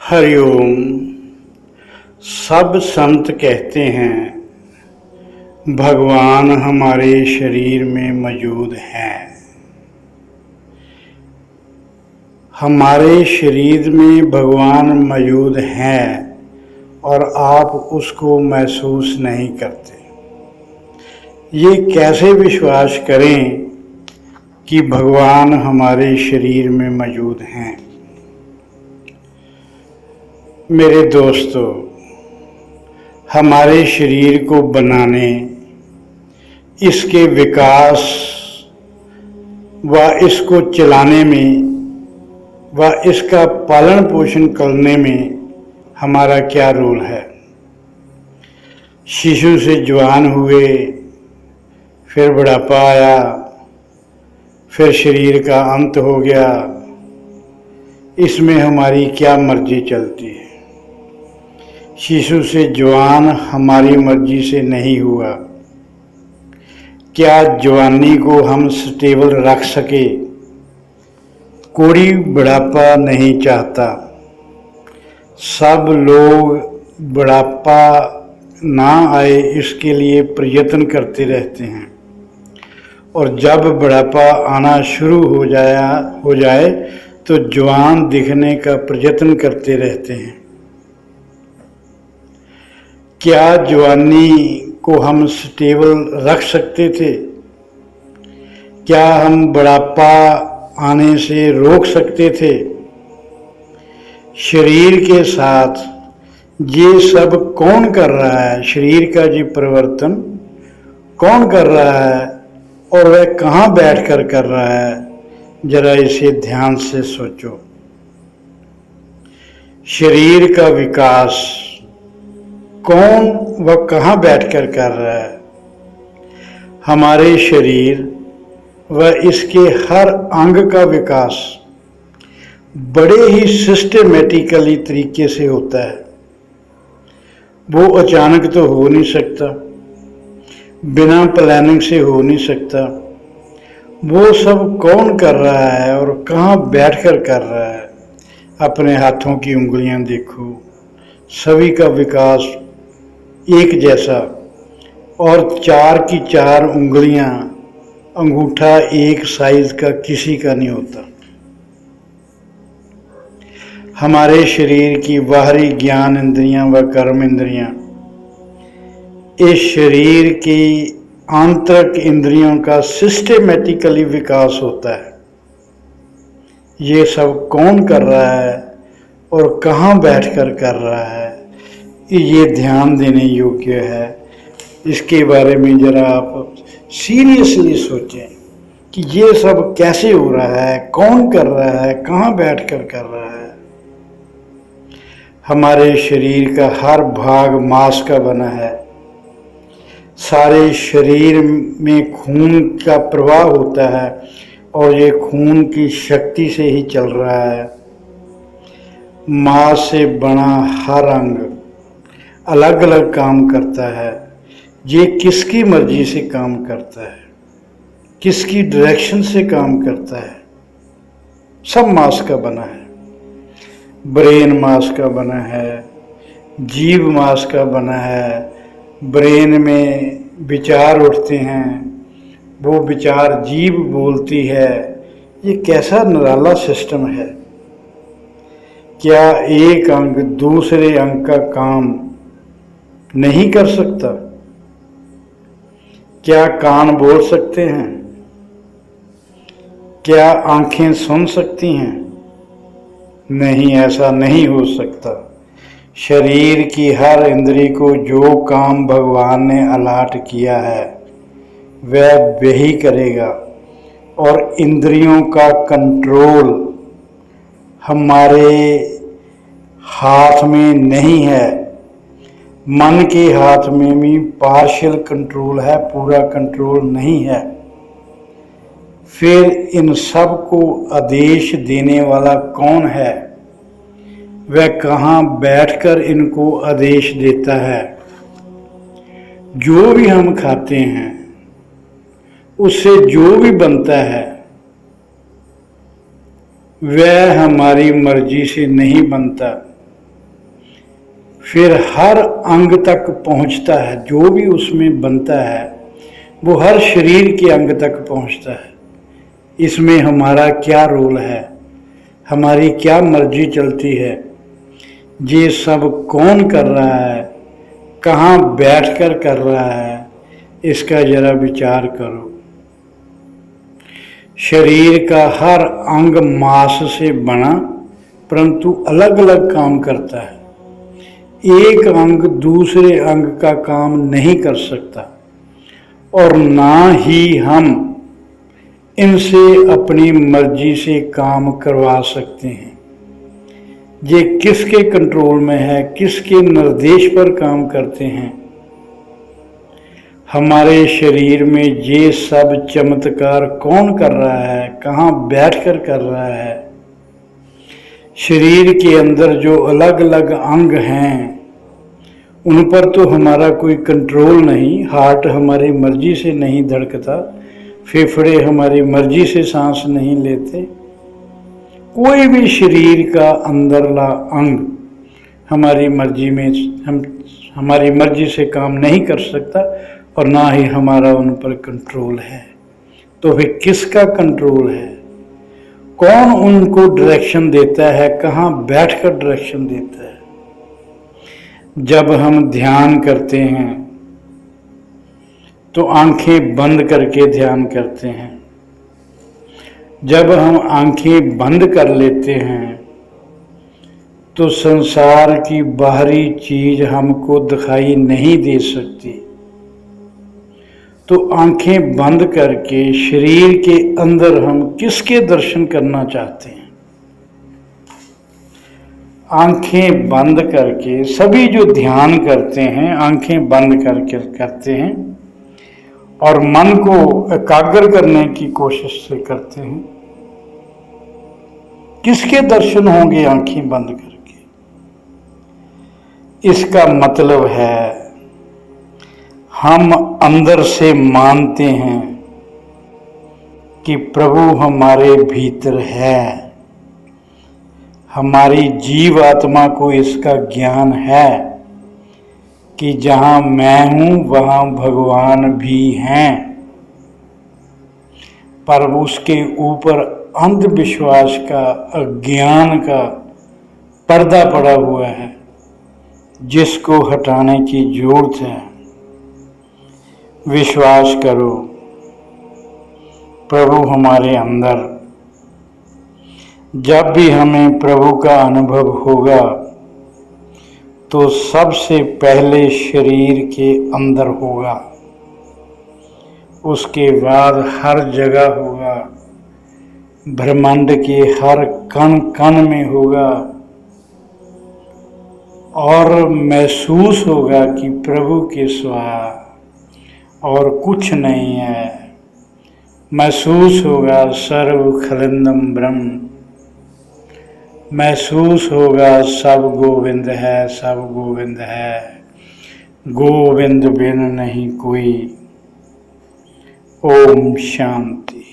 हरिओम। सब संत कहते हैं भगवान हमारे शरीर में मौजूद हैं। हमारे शरीर में भगवान मौजूद हैं और आप उसको महसूस नहीं करते। ये कैसे विश्वास करें कि भगवान हमारे शरीर में मौजूद हैं? मेरे दोस्तों, हमारे शरीर को बनाने, इसके विकास व इसको चलाने में व इसका पालन पोषण करने में हमारा क्या रोल है? शिशु से जवान हुए, फिर बुढ़ापा आया, फिर शरीर का अंत हो गया। इसमें हमारी क्या मर्जी चलती है? शिशु से जवान हमारी मर्जी से नहीं हुआ। क्या जवानी को हम स्टेबल रख सके? कोई बुढ़ापा नहीं चाहता। सब लोग बुढ़ापा ना आए इसके लिए प्रयत्न करते रहते हैं, और जब बुढ़ापा आना शुरू हो जाए तो जवान दिखने का प्रयत्न करते रहते हैं। क्या जवानी को हम स्टेबल रख सकते थे? क्या हम बुढ़ापा आने से रोक सकते थे? शरीर के साथ ये सब कौन कर रहा है? शरीर का जी परिवर्तन कौन कर रहा है और वह कहाँ बैठकर कर रहा है? जरा इसे ध्यान से सोचो। शरीर का विकास कौन व कहाँ बैठकर कर रहा है? हमारे शरीर व इसके हर अंग का विकास बड़े ही सिस्टमेटिकली तरीके से होता है। वो अचानक तो हो नहीं सकता, बिना प्लानिंग से हो नहीं सकता। वो सब कौन कर रहा है और कहाँ बैठकर कर रहा है? अपने हाथों की उंगलियां देखो, सभी का विकास एक जैसा, और 4 की 4 उंगलियां, अंगूठा एक साइज का किसी का नहीं होता। हमारे शरीर की बाहरी ज्ञान इंद्रियां व कर्म इंद्रियां इस शरीर की आंतरिक इंद्रियों का सिस्टेमेटिकली विकास होता है। ये सब कौन कर रहा है और कहाँ बैठकर कर रहा है? ये ध्यान देने योग्य है। इसके बारे में जरा आप सीरियसली सोचें कि ये सब कैसे हो रहा है, कौन कर रहा है, कहाँ बैठकर कर रहा है। हमारे शरीर का हर भाग मांस का बना है। सारे शरीर में खून का प्रवाह होता है और ये खून की शक्ति से ही चल रहा है। मांस से बना हर अंग अलग अलग काम करता है। ये किसकी मर्जी से काम करता है, किसकी डायरेक्शन से काम करता है? सब मांस का बना है। ब्रेन मांस का बना है, जीभ मांस का बना है। ब्रेन में विचार उठते हैं, वो विचार जीभ बोलती है। ये कैसा निराला सिस्टम है। क्या एक अंग दूसरे अंग का काम नहीं कर सकता? क्या कान बोल सकते हैं? क्या आंखें सुन सकती हैं? नहीं, ऐसा नहीं हो सकता। शरीर की हर इंद्री को जो काम भगवान ने अलाट किया है वह वही करेगा, और इंद्रियों का कंट्रोल हमारे हाथ में नहीं है। मन के हाथ में भी पार्शियल कंट्रोल है, पूरा कंट्रोल नहीं है। फिर इन सब को आदेश देने वाला कौन है? वह कहाँ बैठकर इनको आदेश देता है? जो भी हम खाते हैं, उससे जो भी बनता है, वह हमारी मर्जी से नहीं बनता। फिर हर अंग तक पहुंचता है, जो भी उसमें बनता है वो हर शरीर के अंग तक पहुंचता है। इसमें हमारा क्या रोल है, हमारी क्या मर्जी चलती है, ये सब कौन कर रहा है, कहाँ बैठकर कर रहा है, इसका जरा विचार करो। शरीर का हर अंग मांस से बना परंतु अलग अलग काम करता है। एक अंग दूसरे अंग का काम नहीं कर सकता और ना ही हम इनसे अपनी मर्जी से काम करवा सकते हैं। ये किसके कंट्रोल में है, किसके निर्देश पर काम करते हैं। हमारे शरीर में ये सब चमत्कार कौन कर रहा है, कहाँ बैठकर कर रहा है। शरीर के अंदर जो अलग अलग अंग हैं उन पर तो हमारा कोई कंट्रोल नहीं। हार्ट हमारी मर्जी से नहीं धड़कता, फेफड़े हमारी मर्जी से सांस नहीं लेते। कोई भी शरीर का अंदरला अंग हमारी मर्जी से काम नहीं कर सकता और ना ही हमारा उन पर कंट्रोल है। तो फिर किसका कंट्रोल है, कौन उनको डायरेक्शन देता है, कहाँ बैठकर डायरेक्शन देता है। जब हम ध्यान करते हैं तो आंखें बंद करके ध्यान करते हैं। जब हम आंखें बंद कर लेते हैं तो संसार की बाहरी चीज हमको दिखाई नहीं दे सकती। तो आंखें बंद करके शरीर के अंदर हम किसके दर्शन करना चाहते हैं। आंखें बंद करके सभी जो ध्यान करते हैं आंखें बंद करके करते हैं और मन को एकाग्र करने की कोशिश से करते हैं। किसके दर्शन होंगे आंखें बंद करके? इसका मतलब है हम अंदर से मानते हैं कि प्रभु हमारे भीतर है। हमारी जीव आत्मा को इसका ज्ञान है कि जहाँ मैं हूँ वहाँ भगवान भी हैं, पर उसके ऊपर अंधविश्वास का, अज्ञान का पर्दा पड़ा हुआ है जिसको हटाने की जरूरत है। विश्वास करो, प्रभु हमारे अंदर। जब भी हमें प्रभु का अनुभव होगा तो सबसे पहले शरीर के अंदर होगा, उसके बाद हर जगह होगा, ब्रह्मांड के हर कण कण में होगा और महसूस होगा कि प्रभु के सिवा और कुछ नहीं है। महसूस होगा सर्व खलिंदम ब्रह्म, महसूस होगा सब गोविंद है, सब गोविंद है, गोविंद बिन नहीं कोई। ओम शांति।